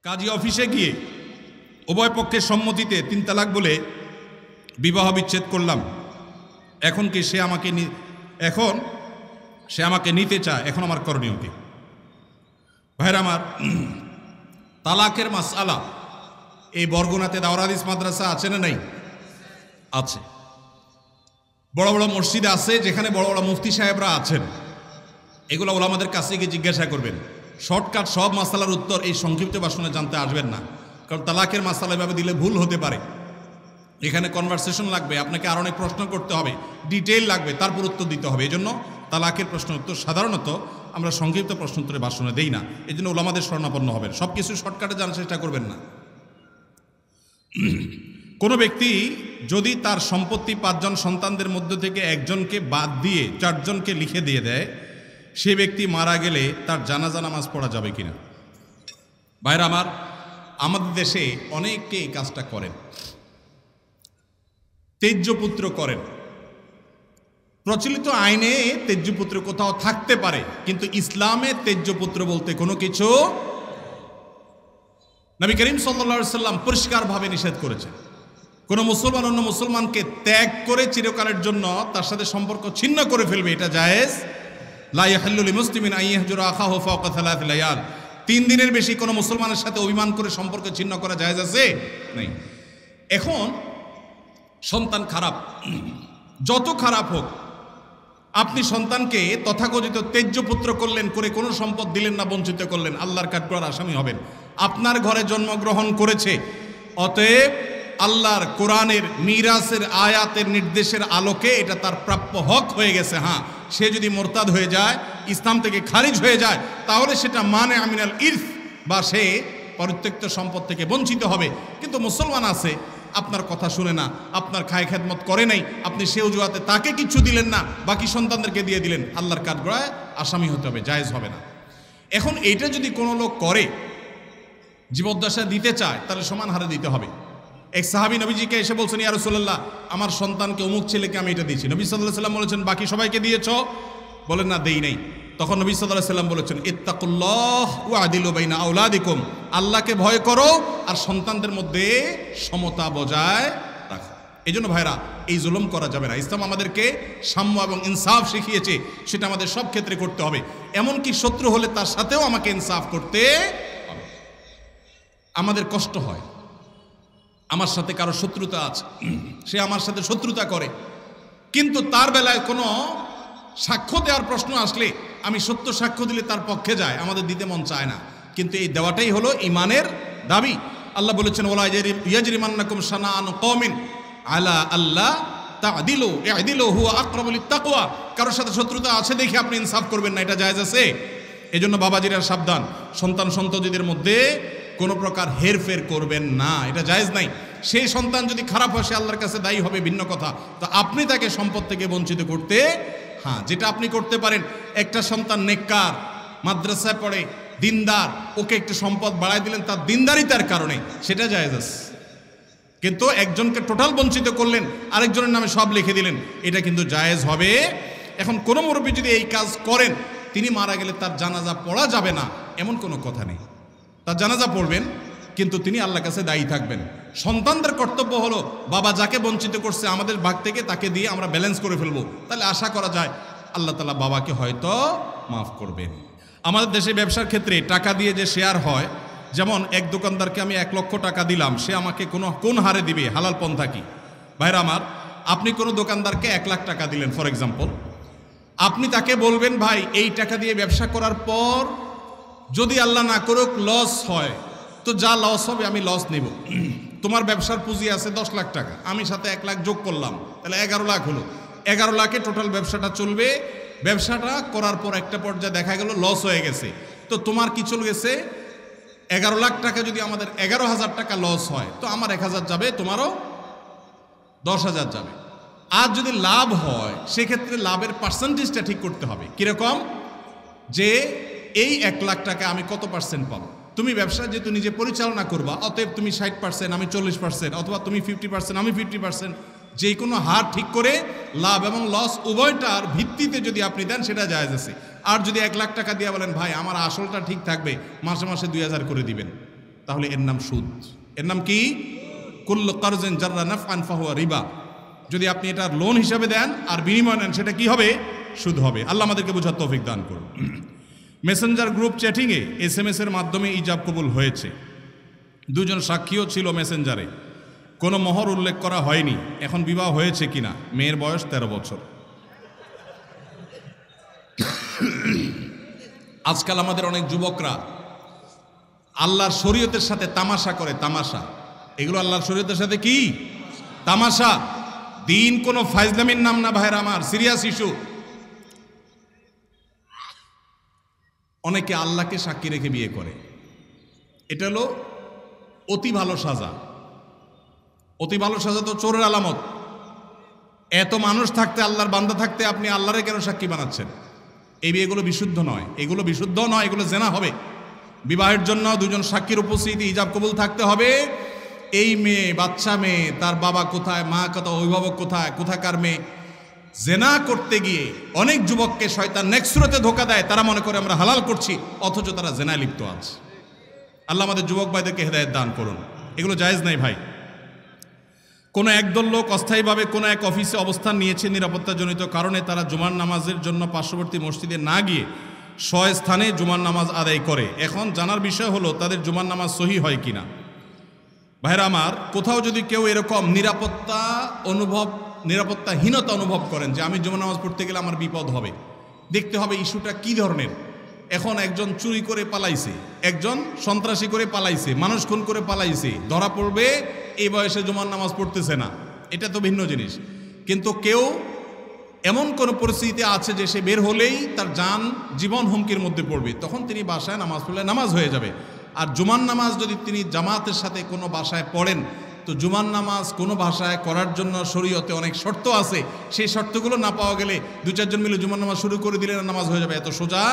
কাজী অফিসে গিয়ে উভয় পক্ষের সম্মতিতে 3 তালাক বলে বিবাহ বিচ্ছেদ করলাম। এখন কি সে আমাকে নিতে চায়, এখন আমার করণীয় কি? ভাইরা আমার, তালাকের মাসআলা এই বরগুনাতে দাওরাত হাদিস মাদ্রাসা আছে না নাই? আছে। বড় বড় মসজিদ আছে, যেখানে বড় বড় মুফতি সাহেবরা আছেন। এগুলো ওলামাদের কাছে গিয়ে জিজ্ঞাসা করবেন। শর্টকাট সব মাসালার উত্তর এই সংক্ষিপ্ত ভাষণে জানতে আসবেন না, কারণ তালাকের মাসালা এভাবে দিলে ভুল হতে পারে। এখানে কনভারসেশন লাগবে, আপনাকে আর অনেক প্রশ্ন করতে হবে, ডিটেইল লাগবে, তারপর উত্তর দিতে হবে। এই জন্য তালাকের প্রশ্ন উত্তর সাধারণত আমরা সংক্ষিপ্ত প্রশ্ন উত্তরে ভাষণে দেই না। এই জন্য ওলামাদের শরণাপন্ন হবেন, সব কিছু শর্টকাটে জানার চেষ্টা করবেন না। কোনো ব্যক্তি যদি তার সম্পত্তি 5 জন সন্তানদের মধ্য থেকে একজনকে বাদ দিয়ে 4 জনকে লিখে দিয়ে দেয়, সে ব্যক্তি মারা গেলে তার জানাজা নামাজ পড়া যাবে কিনা? ভাইরা আমার, আমাদের দেশে অনেকে এই কাজটা করেন, তেজ্যপুত্র করেন। প্রচলিত আইনে তেজ্যপুত্র কোথাও থাকতে পারে, কিন্তু ইসলামে তেজ্যপুত্র বলতে কোনো কিছু নবী করিম সাল্লাল্লাহু আলাইহি সাল্লাম পরিষ্কারভাবে নিষেধ করেছেন। কোনো মুসলমান অন্য মুসলমানকে ত্যাগ করে চিরকালের জন্য তার সাথে সম্পর্ক ছিন্ন করে ফেলবে, এটা জায়েজ। লা ইয়াহিল্লু লিমুসলিমিন আন ইয়াহজুরা আখাহু ফাওকা 3 লায়াল। 3 দিনের বেশি কোনো মুসলমানের সাথে অভিমান করে সম্পর্ক ছিন্ন করা জায়েজ আছে? নেই। এখন সন্তান খারাপ, যত খারাপ হোক, আপনি সন্তানকে তথাকথিত তেজ্যপুত্র করলেন, করে কোনো সম্পদ দিলেন না, বঞ্চিত করলেন, আল্লাহর কাঠগড়ার আসামি হবেন। আপনার ঘরে জন্মগ্রহণ করেছে, অতএব আল্লাহর কোরআনের মিরাসের আয়াতের নির্দেশের আলোকে এটা তার প্রাপ্য হক হয়ে গেছে। হ্যাঁ, সে যদি মোরতাদ হয়ে যায়, ইসলাম থেকে খারিজ হয়ে যায়, তাহলে সেটা মানে আমিনাল ইরফ, বা সে পরিত্যক্ত সম্পদ থেকে বঞ্চিত হবে। কিন্তু মুসলমান আছে, আপনার কথা শুনে না, আপনার খায় খেদমত করে নাই, আপনি সে অজুহাতে তাকে কিছু দিলেন না, বাকি সন্তানদেরকে দিয়ে দিলেন, আল্লাহর কাঠগড়ায় আসামি হতে হবে, জায়েজ হবে না। এখন এইটা যদি কোনো লোক করে, জীবদ্দশা দিতে চায়, তাহলে সমান হারে দিতে হবে। এক সাহাবী নবীজিকে এসে বলছেন, ইয়া রাসূলুল্লাহ, আমার সন্তানকে অমুক ছেলেকে আমি এটা দিয়েছি। নবী সাল্লাল্লাহু আলাইহি সাল্লাম বলেছেন, বাকি সবাইকে দিয়েছো? বলেন না, দেই নাই। তখন নবী সাল্লাল্লাহু আলাইহি সাল্লাম বলেছেন, ইত্তাকুল্লাহ ওয়া আদিলু বাইনা আওলাদিকুম, আল্লাহকে ভয় করো আর সন্তানদের মধ্যে সমতা বজায় রাখো। এই জন্য ভাইরা, এই জুলুম করা যাবে না। ইসলাম আমাদেরকে সাম্য এবং ইনসাফ শিখিয়েছে, সেটা আমাদের সব ক্ষেত্রে করতে হবে। এমনকি শত্রু হলে তার সাথেও আমাকে ইনসাফ করতে হবে। আমাদের কষ্ট হয়, আমার সাথে কারো শত্রুতা আছে, সে আমার সাথে শত্রুতা করে, কিন্তু তার বেলায় কোনো সাক্ষ্য দেওয়ার প্রশ্ন আসলে আমি সত্য সাক্ষ্য দিলে তার পক্ষে যায়, আমাদের দিতে মন চায় না। কিন্তু এই দেওয়াটাই হলো ঈমানের দাবি। আল্লাহ বলেছেন, ওয়ালা ইয়াজরিমান্নাকুম শানাআনু কওমিন আলা আল্লাহ তা'দিলু ই'দিলু হুয়া আকরাবু লিত-তাকওয়া। কারোর সাথে শত্রুতা আছে দেখে আপনি ইনসাফ করবেন না, এটা জায়েজ আছে? এজন্য বাবাজিরা সাবধান, সন্তান সন্ততিদের মধ্যে কোনো প্রকার হেরফের করবেন না, এটা জায়েজ নাই। সেই সন্তান যদি খারাপ হয়, সে আল্লাহর কাছে দায়ী হবে, ভিন্ন কথা। তো আপনি তাকে সম্পদ থেকে বঞ্চিত করতে, হ্যাঁ, যেটা আপনি করতে পারেন, একটা সন্তান নেককার, মাদ্রাসায় পড়ে, দিনদার, ওকে একটু সম্পদ বাড়াই দিলেন তার দিনদারিতার কারণে, সেটা জায়েজ আছে। কিন্তু একজনকে টোটাল বঞ্চিত করলেন, আরেকজনের নামে সব লিখে দিলেন, এটা কিন্তু জায়েজ হবে। এখন কোনো মুরব্বী যদি এই কাজ করেন, তিনি মারা গেলে তার জানাজা পড়া যাবে না, এমন কোনো কথা নেই। তার জানাজা পড়বেন, কিন্তু তিনি আল্লাহর কাছে দায়ী থাকবেন। সন্তানদের কর্তব্য হলো, বাবা যাকে বঞ্চিত করছে আমাদের ভাগ থেকে তাকে দিয়ে আমরা ব্যালেন্স করে ফেলবো, তাহলে আশা করা যায় আল্লাহ তাআলা বাবাকে হয়তো মাফ করবেন। আমাদের দেশে ব্যবসার ক্ষেত্রে টাকা দিয়ে যে শেয়ার হয়, যেমন এক দোকানদারকে আমি 1 লক্ষ টাকা দিলাম, সে আমাকে কোন হারে দিবে, হালাল পন্থা কি? ভাইরা আমার, আপনি কোনো দোকানদারকে 1 লাখ টাকা দিলেন ফর এক্সাম্পল, আপনি তাকে বলবেন, ভাই এই টাকা দিয়ে ব্যবসা করার পর যদি আল্লাহ না করুক লস হয়, তো যা লস হবে আমি লস নিব। তোমার ব্যবসার পুঁজি আছে 10 লাখ টাকা, আমি সাথে 1 লাখ যোগ করলাম, তাহলে 11 লাখ হলো। 11 লাখে টোটাল ব্যবসাটা চলবে। ব্যবসাটা করার পর একটা পর্যায়ে দেখা গেল লস হয়ে গেছে, তো তোমার কি চলে গেছে? 11 লাখ টাকা যদি আমাদের 11,000 টাকা লস হয়, তো আমার 1,000 যাবে, তোমারও 10,000 যাবে। আর যদি লাভ হয়, সেক্ষেত্রে লাভের পার্সেন্টেজটা ঠিক করতে হবে। কিরকম? যে এই 1 লাখ টাকা আমি কত পার্সেন্ট পাবো? তুমি ব্যবসা যেহেতু নিজে পরিচালনা করবা, অতএব তুমি 60%, আমি 40%, অথবা তুমি 50%, আমি 50%, যে কোনো হার ঠিক করে লাভ এবং লস উভয়টার ভিত্তিতে যদি আপনি দেন, সেটা জায়েজ আছে। আর যদি 1 লাখ টাকা দিয়ে বলেন, ভাই আমার আসলটা ঠিক থাকবে, মাসে মাসে 2,000 করে দিবেন, তাহলে এর নাম সুদ। এর নাম কি? কুল্লু কারজিন জাররা নাফআন ফাহুয়া রিবা। যদি আপনি এটা লোন হিসাবে দেন আর বিনিময় নেন, সেটা কি হবে? সুদ হবে। আল্লাহ আমাদেরকে বোঝার তৌফিক দান করুন। মেসেঞ্জার গ্রুপ চ্যাটিংয়ে SMS এর মাধ্যমে ইজাব কবুল হয়েছে। দুজন সাক্ষীও ছিল মেসেঞ্জারে, কোনো মোহর উল্লেখ করা হয়নি। এখন বিবাহ হয়েছে কিনা? মেয়ের বয়স 13 বছর। আজকাল আমাদের অনেক যুবকরা আল্লাহর শরীয়তের সাথে তামাশা করে। তামাশা, এগুলো আল্লাহর শরীয়তের সাথে কি তামাশা। দিন কোনো ফাইজলামির নাম না ভাইরা আমার, সিরিয়াস ইস্যু। অনেকে আল্লাহকে সাক্ষী রেখে বিয়ে করে। এটা হলো অতি ভালো সাজা। অতি ভালো সাজা তো চোরের আলামত। এত মানুষ থাকতে, আল্লাহর বান্দা থাকতে আপনি আল্লাহরে কেন সাক্ষী বানাচ্ছেন? এই বিয়েগুলো বিশুদ্ধ নয়, এগুলো বিশুদ্ধ নয়, এগুলো জেনা হবে। বিবাহের জন্য দুজন সাক্ষীর উপস্থিতি, ইজাব কবুল থাকতে হবে। এই মেয়ে, বাচ্চা মেয়ে, তার বাবা কোথায়, মা কোথায়, অভিভাবক কোথায়, কোথাকার মেয়ে। জেনা করতে গিয়ে অনেক যুবককে শয়তান নেক্সুরতে ধোকা দেয়। তারা মনে করে আমরা হালাল করছি, অথচ তারা জেনায় লিপ্ত আছে। আল্লাহ আমাদের যুবক ভাইদেরকে হেদায়েত দান করুন। এগুলো জায়েজ নাই ভাই। কোনো একদল লোক অস্থায়ীভাবে কোনো এক অফিসে অবস্থান নিয়েছে নিরাপত্তাজনিত কারণে। তারা জুমার নামাজের জন্য পার্শ্ববর্তী মসজিদে না গিয়ে স্বস্থানে জুমার নামাজ আদায় করে। এখন জানার বিষয় হলো তাদের জুমার নামাজ সহি হয় কিনা। ভাইরা আমার, কোথাও যদি কেউ এরকম নিরাপত্তাহীনতা অনুভব করেন যে আমি জুমার নামাজ পড়তে গেলে আমার বিপদ হবে, দেখতে হবে ইস্যুটা কি ধরনের। এখন একজন চুরি করে পালাইছে, একজন সন্ত্রাসী করে পালাইছে, মানুষ খুন করে পালাইছে, ধরা পড়বে এই বয়সে জুমার নামাজ পড়তেছে না, এটা তো ভিন্ন জিনিস। কিন্তু কেউ এমন কোনো পরিস্থিতিতে আছে যে সে বের হলেই তার জীবন হুমকির মধ্যে পড়বে, তখন তিনি বাসায় নামাজ পড়লে নামাজ হয়ে যাবে। আর জুমার নামাজ যদি তিনি জামাতের সাথে কোনো বাসায় পড়েন, তো জুমার নামাজ কোনো ভাষায় করার জন্য শরীয়তে অনেক শর্ত আছে। সেই শর্তগুলো না পাওয়া গেলে 2-4 জন মিলে জুমার নামাজ শুরু করে দিলে নামাজ হয়ে যাবে, এত সোজা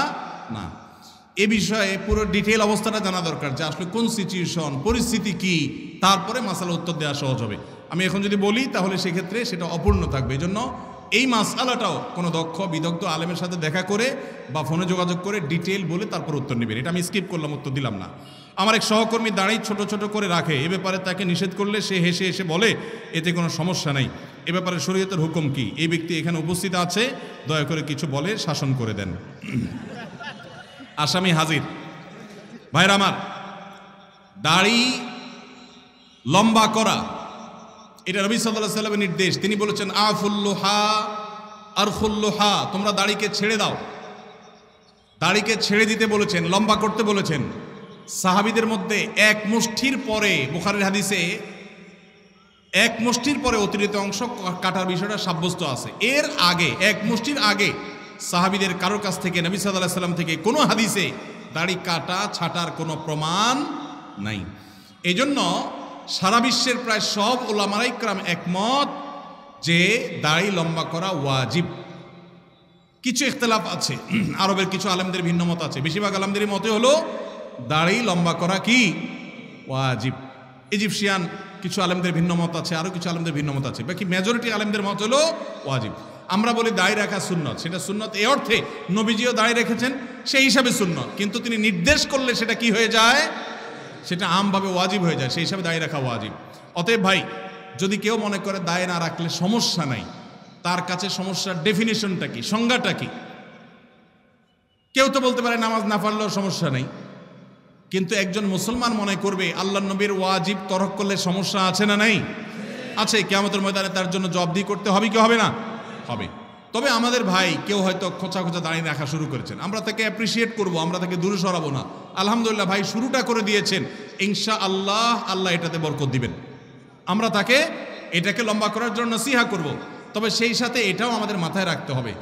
না। এ বিষয়ে পুরো ডিটেইল অবস্থাটা জানা দরকার, যে আসলে কোন সিচুয়েশন, পরিস্থিতি কি, তারপরে মাসালা উত্তর দেওয়া সহজ হবে। আমি এখন যদি বলি তাহলে সেক্ষেত্রে সেটা অপূর্ণ থাকবে। এই জন্য এই মাসআলাটাও কোনো দক্ষ বিদগ্ধ আলেমের সাথে দেখা করে বা ফোনে যোগাযোগ করে ডিটেইল বলে তারপর উত্তর নেবেন। এটা আমি স্কিপ করলাম, উত্তর দিলাম না। আমার এক সহকর্মী দাঁড়িয়ে ছোট ছোট করে রাখে, এ ব্যাপারে তাকে নিষেধ করলে সে হেসে এসে বলে এতে কোনো সমস্যা নাই। এ ব্যাপারে শরীয়তের হুকুম কি? এই ব্যক্তি এখানে উপস্থিত আছে, দয়া করে কিছু বলে শাসন করে দেন। আসামি হাজির। ভাইরা আমার, দাড়ি লম্বা করা এটা নবী সাল্লাল্লাহু আলাইহি ওয়াসাল্লামের নির্দেশ। তিনি বলেছেন আফুল্লুহা আরফুল্লুহা, তোমরা দাড়িকে ছেড়ে দাও। দাড়িকে ছেড়ে দিতে বলেছেন, লম্বা করতে বলেছেন। সাহাবীদের মধ্যে এক মুষ্টির পরে, বুখারীর হাদিসে এক মুষ্টির পরে অতিরিক্ত অংশ কাটার বিষয়টা সাব্যস্ত আছে। এর আগে, এক মুষ্টির আগে সাহাবীদের কারোর কাছ থেকে, নবী সাল্লাল্লাহু আলাইহি ওয়াসাল্লাম থেকে কোনো হাদিসে দাড়ি কাটা ছাটার কোনো প্রমাণ নাই। এই জন্য সারা বিশ্বের প্রায় সব উলামায়ে ইকরাম একমত যে দাড়ি লম্বা করা ওয়াজিব। কিছু ইখতিলাফ আছে, আরবের কিছু আলেমদের ভিন্ন মত আছে। বেশিরভাগ আলেমদের মতে হলো দাড়ি লম্বা করা কি ওয়াজিব। ইজিপশিয়ান কিছু আলেমদের ভিন্ন মত আছে, আরও কিছু আলেমদের ভিন্ন মত আছে। বাকি মেজরিটি আলেমদের মত হলো ওয়াজিব। আমরা বলি দাড়ি রাখা সুন্নত, সেটা সুন্নত এই অর্থে নবীজিও দাড়ি রেখেছেন, সেই হিসাবে সুন্নত। কিন্তু তিনি নির্দেশ করলে সেটা কি হয়ে যায়? সেটা আমভাবে ওয়াজিব হয়ে যায়, সেই হিসাবে দাড়ি রাখা ওয়াজিব। অতএব ভাই, যদি কেউ মনে করে দাড়ি না রাখলে সমস্যা নাই, তার কাছে সমস্যার ডেফিনিশনটা কি, সংজ্ঞাটা কি? কেউ তো বলতে পারে নামাজ না পড়লেও সমস্যা নেই, কিন্তু একজন মুসলমান মনে করবে আল্লাহর নবীর ওয়াজিব তরক করলে সমস্যা আছে না নাই? আছে। কিয়ামতের ময়দানে তার জন্য জবাবদিহি করতে হবে কি হবে না? হবে। তবে আমাদের ভাই কেউ হয়তো খোঁচা খোঁচা দাঁড়িয়ে রাখা শুরু করেছেন, আমরা তাকে অ্যাপ্রিসিয়েট করব, আমরা তাকে দূরে সরাবো না। আলহামদুলিল্লাহ ভাই শুরুটা করে দিয়েছেন, ইনশাআল্লাহ আল্লাহ এটাতে বরকত দিবেন। আমরা তাকে এটাকে লম্বা করার জন্য নসিহা করব। তবে সেই সাথে এটাও আমাদের মাথায় রাখতে হবে,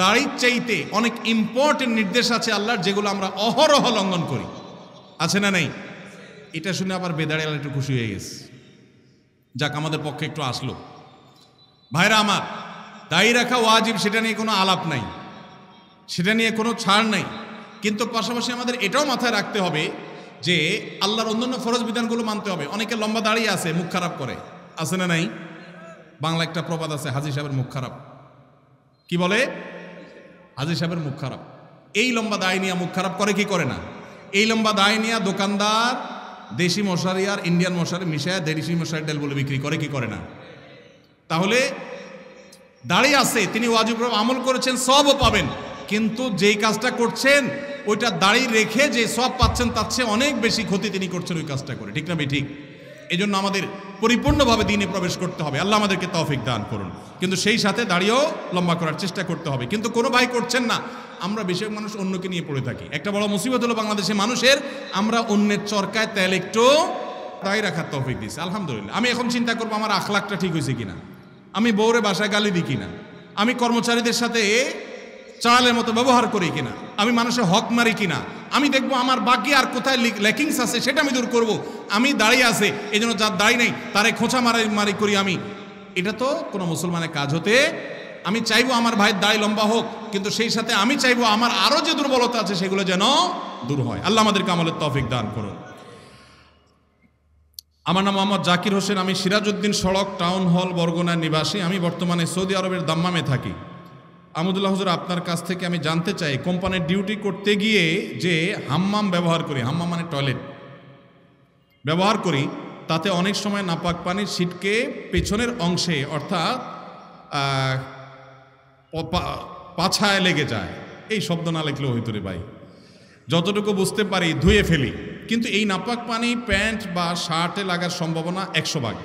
দাড়ির চাইতে অনেক ইম্পর্টেন্ট নির্দেশ আছে আল্লাহর, যেগুলো আমরা অহরহ লঙ্ঘন করি। আছে না নেই? এটা শুনে আবার বেদাড়িয়াল একটু খুশি হয়ে গেছে, যাক আমাদের পক্ষে একটু আসলো। ভাইরা আমার, দাড়ি রাখা ওয়াজিব, সেটা নিয়ে কোনো আলাপ নাই, সেটা নিয়ে কোনো ছাড় নাই। কিন্তু পাশাপাশি আমাদের এটাও মাথায় রাখতে হবে যে আল্লাহর অন্যান্য ফরজ বিধানগুলো মানতে হবে। অনেকে লম্বা দাড়ি আছে, মুখ খারাপ করে, আছে না নাই? বাংলা একটা প্রবাদ আছে, হাজী সাহেবের মুখ খারাপ। কি বলে? হাজী সাহেবের মুখ খারাপ। এই লম্বা দাড়ি নিয়ে মুখ খারাপ করে কি করে না? এই লম্বা দাড়ি নিয়ে দোকানদার দেশি মশারি আর ইন্ডিয়ান মশারি মিশায় দেশি মশারি ডাল বলে বিক্রি করে কি করে না? তাহলে দাড়ি আছে, তিনি ওয়াজিব আমল করেছেন, সবও পাবেন, কিন্তু যেই কাজটা করছেন ওইটা দাড়ি রেখে যে সব পাচ্ছেন তার চেয়ে অনেক বেশি ক্ষতি তিনি করছেন ওই কাজটা করে, ঠিক না ঠিক? এই জন্য আমাদের পরিপূর্ণভাবে দিনে প্রবেশ করতে হবে, আল্লাহ আমাদেরকে তৌফিক দান করুন, কিন্তু সেই সাথে দাড়িও লম্বা করার চেষ্টা করতে হবে। কিন্তু কোনো ভাই করছেন না, আমরা বেশিরভাগ মানুষ অন্যকে নিয়ে পড়ে থাকি। একটা বড় মুসিবত হলো বাংলাদেশের মানুষের, আমরা অন্যের চরকায় তেল একটু দাড়ি রাখার তৌফিক দিচ্ছি। আলহামদুলিল্লাহ, আমি এখন চিন্তা করবো আমার আখলাকটা ঠিক হয়েছে কিনা, আমি বউরে বাসায় গালি দিই কিনা, আমি কর্মচারীদের সাথে চালের মতো ব্যবহার করি কিনা, আমি মানুষের হক মারি কিনা, আমি দেখবো আমার বাকি আর কোথায় ল্যাকিংস আছে সেটা আমি দূর করব। আমি দাঁড়িয়ে আছে এই জন্য যার দাঁড়িয়ে নেই তারে খোঁচা মারি করি আমি, এটা তো কোনো মুসলমানের কাজ হতে। আমি চাইবো আমার ভাইয়ের দাড়ি লম্বা হোক, কিন্তু সেই সাথে আমি চাইবো আমার আরো যে দুর্বলতা আছে সেগুলো যেন দূর হয়। আল্লাহ আমাদেরকে আমলের তৌফিক দান করুন। আমার নাম মোহাম্মদ জাকির হোসেন, আমি সিরাজউদ্দিন সড়ক টাউন হল বরগুনার নিবাসী। আমি বর্তমানে সৌদি আরবের দাম্মামে থাকি। আহমদুল্লাহ হুজুর, আপনার কাছ থেকে আমি জানতে চাই, কোম্পানির ডিউটি করতে গিয়ে যে হাম্মাম ব্যবহার করি, হাম্মাম মানে টয়লেট ব্যবহার করি, তাতে অনেক সময় নাপাক পানির ছিটকে পেছনের অংশে অর্থাৎ পাছায় লেগে যায়। এই শব্দ না লিখলেও হইতো রে ভাই, যতটুকু বুঝতে পারি ধুয়ে ফেলি, কিন্তু এই নাপাক পানি প্যান্ট বা শার্টে লাগার সম্ভাবনা 100 ভাগ।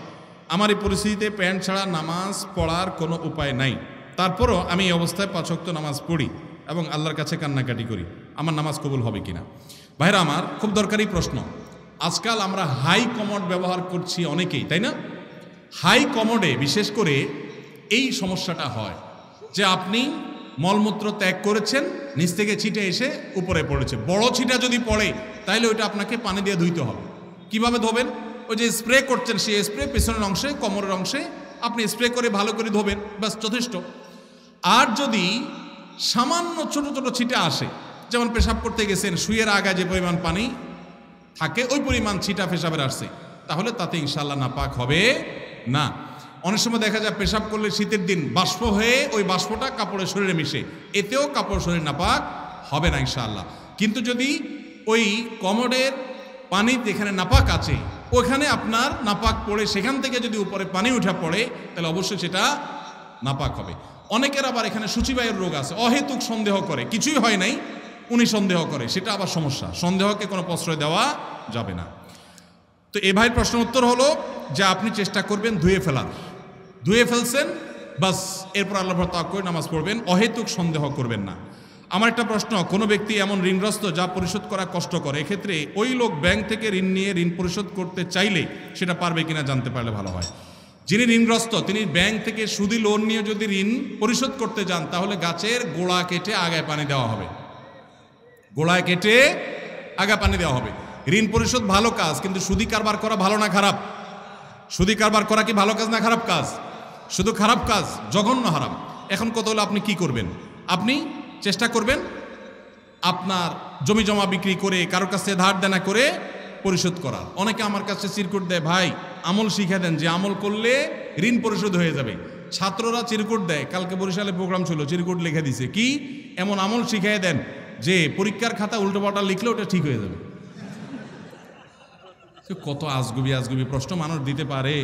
আমার এই পরিস্থিতিতে প্যান্ট ছাড়া নামাজ পড়ার কোনো উপায় নাই, তারপরও আমি এই অবস্থায় 5 ওয়াক্ত নামাজ পড়ি এবং আল্লাহর কাছে কান্নাকাটি করি, আমার নামাজ কবুল হবে কিনা? ভাইরা আমার, খুব দরকারি প্রশ্ন। আজকাল আমরা হাই কমোড ব্যবহার করছি অনেকেই, তাই না? হাই কমোডে বিশেষ করে এই সমস্যাটা হয় যে আপনি মলমূত্র ত্যাগ করেছেন, নিচ থেকে ছিটে এসে উপরে পড়েছে। বড় ছিটা যদি পড়ে তাহলে ওইটা আপনাকে পানি দিয়ে ধুইতে হবে। কিভাবে ধোবেন? ওই যে স্প্রে করছেন, সেই স্প্রে পেছনের অংশে, কোমরের অংশে আপনি স্প্রে করে ভালো করে ধোবেন, ব্যাস যথেষ্ট। আর যদি সামান্য ছোট ছোট ছিটা আসে, যেমন পেশাব করতে গেছেন, শুয়ের আগায় যে পরিমাণ পানি থাকে ওই পরিমাণ ছিটা পেশাবের আসছে, তাহলে তাতে ইনশাআল্লাহ নাপাক হবে না। অনেক সময় দেখা যায় পেশাব করলে শীতের দিন বাষ্প হয়ে ওই বাষ্পটা কাপড়ের শরীরে মিশে, এতেও কাপড় শরীর নাপাক হবে না ইনশাআল্লাহ। কিন্তু যদি ওই কমোডের পানি যেখানে নাপাক আছে ওখানে আপনার নাপাক পড়ে সেখান থেকে যদি উপরে পানি উঠা পড়ে তাহলে অবশ্যই সেটা নাপাক হবে। অনেকের আবার এখানে সূচিবায়ুর রোগ আছে, অহেতুক সন্দেহ করে, কিছুই হয় নাই উনি সন্দেহ করে, সেটা আবার সমস্যা। সন্দেহকে কোনো প্রশ্রয় দেওয়া যাবে না। তো এ ভাইয়ের প্রশ্ন উত্তর হলো যে আপনি চেষ্টা করবেন ধুয়ে ফেলার, ধুয়ে ফেলছেন বাস, এরপর আল্লাহর উপর তাওয়াক্কুল করে নামাজ পড়বেন, অহেতুক সন্দেহ করবেন না। আমার একটা প্রশ্ন, কোনো ব্যক্তি এমন ঋণগ্রস্ত যা পরিশোধ করা কষ্টকর, এক্ষেত্রে ওই লোক ব্যাংক থেকে ঋণ নিয়ে ঋণ পরিশোধ করতে চাইলে সেটা পারবে কিনা জানতে পারলে ভালো হয়। যিনি ঋণগ্রস্ত তিনি ব্যাংক থেকে সুদি লোন নিয়ে যদি ঋণ পরিশোধ করতে যান তাহলে গাছের গোড়া কেটে আগায় পানি দেওয়া হবে, গোড়ায় কেটে আগা পানি দেওয়া হবে। ঋণ পরিশোধ ভালো কাজ, কিন্তু সুদি কারবার করা ভালো না খারাপ? সুদি কারবার করা কি ভালো কাজ না খারাপ কাজ? শুধু খারাপ কাজ, জঘন্য হারাম। এখন কত হলো আপনি কি করবেন? আপনি চেষ্টা করবেন আপনার জমি জমা বিক্রি করে কারোর কাছে ধার দেনা করে পরিশোধ করার। অনেকে আমার কাছে চিরকুট দেয়, ভাই আমল শিখে দেন যে আমল করলে ঋণ পরিশোধ হয়ে যাবে। ছাত্ররা চিরকুট দেয়, কালকে বরিশালে প্রোগ্রাম ছিল, চিরকুট লিখে দিছে কি এমন আমল শিখিয়ে দেন যে পরীক্ষার খাতা উল্টোপাল্টা লিখলে ওটা ঠিক হয়ে যাবে। কত আজগুবি প্রশ্ন মানুষ দিতে পারে।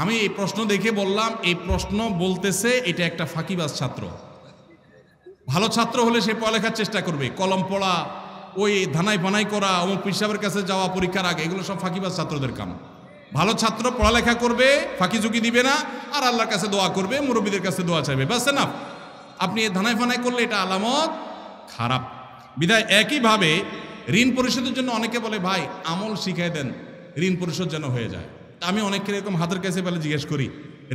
আমি এই প্রশ্ন দেখে বললাম, এই প্রশ্ন বলতেছে এটা একটা ফাঁকিবাজ ছাত্র। ভালো ছাত্র হলে সে পড়ালেখার চেষ্টা করবে, কলম পড়া, ওই ধানাই ফানাই করা, অমুক পিসাবের কাছে যাওয়া পরীক্ষার আগে, এগুলো সব ফাঁকিবাজ ছাত্রদের কাম। ভালো ছাত্র পড়ালেখা করবে, ফাঁকি ঝুঁকি দিবে না, আর আল্লাহর কাছে দোয়া করবে, মুরব্বীদের কাছে দোয়া চাইবে, ব্যাস না। আপনি ধানাই ফানাই করলে এটা আলামত খারাপ। বিধায় একইভাবে ঋণ পরিশোধের জন্য অনেকে বলে ভাই আমল শিখাই দেন ঋণ পরিশোধ যেন হয়ে যায়। আমি অনেককে এরকম হাতের কাছে পেলে জিজ্ঞেস করি